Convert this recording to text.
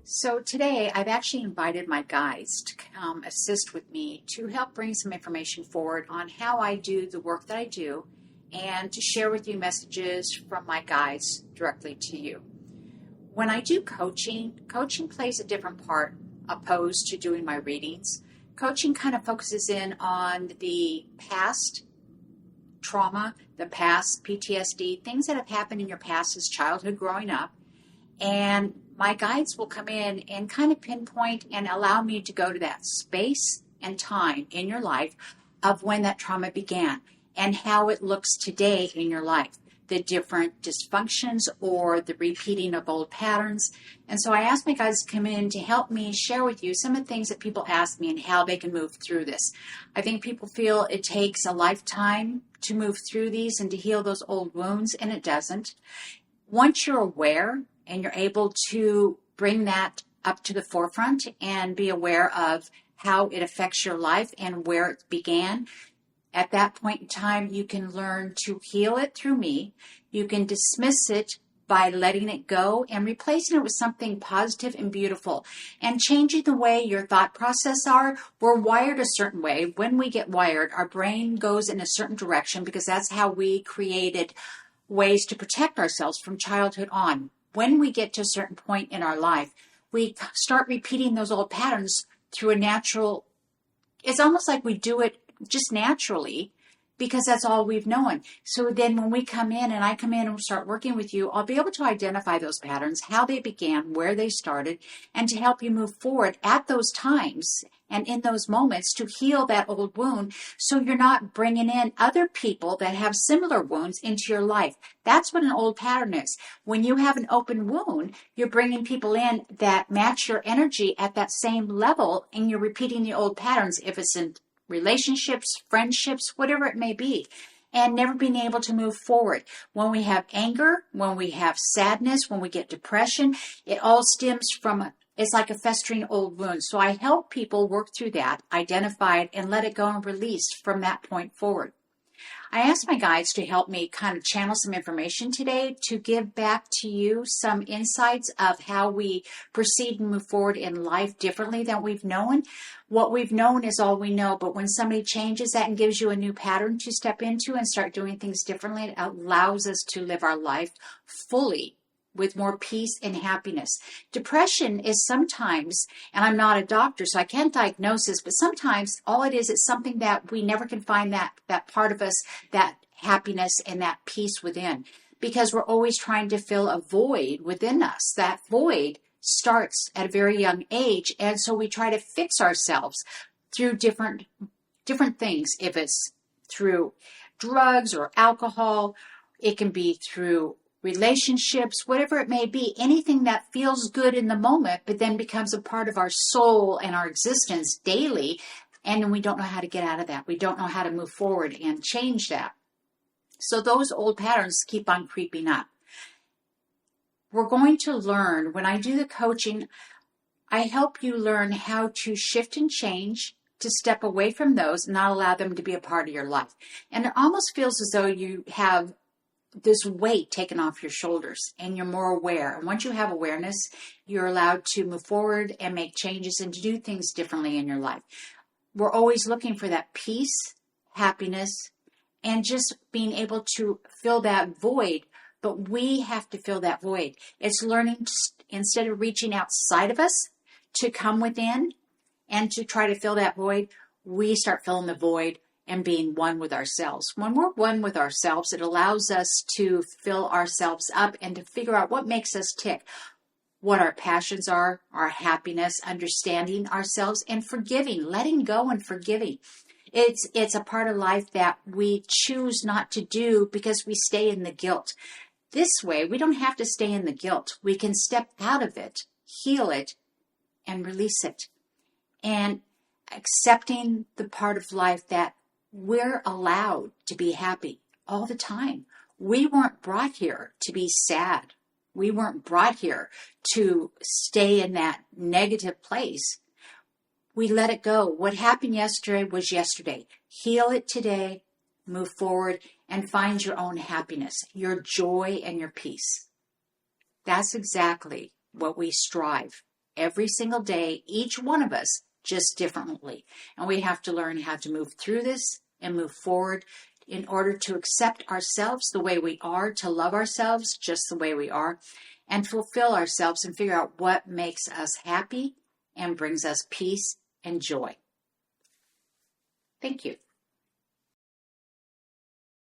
So today I've actually invited my guides to come assist with me to help bring some information forward on how I do the work that I do and to share with you messages from my guides directly to you. When I do coaching plays a different part opposed to doing my readings. Coaching kind of focuses in on the past trauma, the past PTSD, things that have happened in your past as childhood growing up. And my guides will come in and kind of pinpoint and allow me to go to that space and time in your life of when that trauma began and how it looks today in your life, the different dysfunctions or the repeating of old patterns. And so I asked my guides to come in to help me share with you some of the things that people ask me and how they can move through this. I think people feel it takes a lifetime to move through these and to heal those old wounds, and it doesn't. Once you're aware and you're able to bring that up to the forefront and be aware of how it affects your life and where it began, at that point in time, you can learn to heal it through me. You can dismiss it by letting it go and replacing it with something positive and beautiful and changing the way your thought process are. We're wired a certain way. When we get wired, our brain goes in a certain direction because that's how we created ways to protect ourselves from childhood on. When we get to a certain point in our life, we start repeating those old patterns through a natural, it's almost like we do it just naturally because that's all we've known. So then when we come in and I come in and start working with you, I'll be able to identify those patterns, how they began, where they started, and to help you move forward at those times and in those moments to heal that old wound so you're not bringing in other people that have similar wounds into your life. That's what an old pattern is. When you have an open wound, you're bringing people in that match your energy at that same level and you're repeating the old patterns if it's in relationships, friendships, whatever it may be, and never being able to move forward. When we have anger, when we have sadness, when we get depression, it all stems from it's like a festering old wound. So I help people work through that, identify it, and let it go and release from that point forward. I asked my guides to help me kind of channel some information today to give back to you some insights of how we proceed and move forward in life differently than we've known. What we've known is all we know, but when somebody changes that and gives you a new pattern to step into and start doing things differently, it allows us to live our life fully with more peace and happiness. Depression is sometimes, and I'm not a doctor, so I can't diagnose this, but sometimes all it is something that we never can find that part of us, that happiness and that peace within, because we're always trying to fill a void within us. That void starts at a very young age, and so we try to fix ourselves through different things. If it's through drugs or alcohol, it can be through relationships, whatever it may be, anything that feels good in the moment, but then becomes a part of our soul and our existence daily. And then we don't know how to get out of that. We don't know how to move forward and change that. So those old patterns keep on creeping up. We're going to learn, when I do the coaching, I help you learn how to shift and change, to step away from those and not allow them to be a part of your life. And it almost feels as though you have this weight taken off your shoulders and you're more aware. And once you have awareness, you're allowed to move forward and make changes and to do things differently in your life. We're always looking for that peace, happiness, and just being able to fill that void. But we have to fill that void. It's learning to, instead of reaching outside of us, to come within and to try to fill that void, we start filling the void and being one with ourselves. When we're one with ourselves, it allows us to fill ourselves up and to figure out what makes us tick, what our passions are, our happiness, understanding ourselves, and forgiving, letting go and forgiving. It's a part of life that we choose not to do because we stay in the guilt. This way, we don't have to stay in the guilt. We can step out of it, heal it, and release it. And accepting the part of life that we're allowed to be happy all the time. We weren't brought here to be sad. We weren't brought here to stay in that negative place. We let it go. What happened yesterday was yesterday. Heal it today, move forward, and find your own happiness, your joy, and your peace. That's exactly what we strive every single day, each one of us, just differently. And we have to learn how to move through this and move forward in order to accept ourselves the way we are, to love ourselves just the way we are, and fulfill ourselves and figure out what makes us happy and brings us peace and joy. Thank you.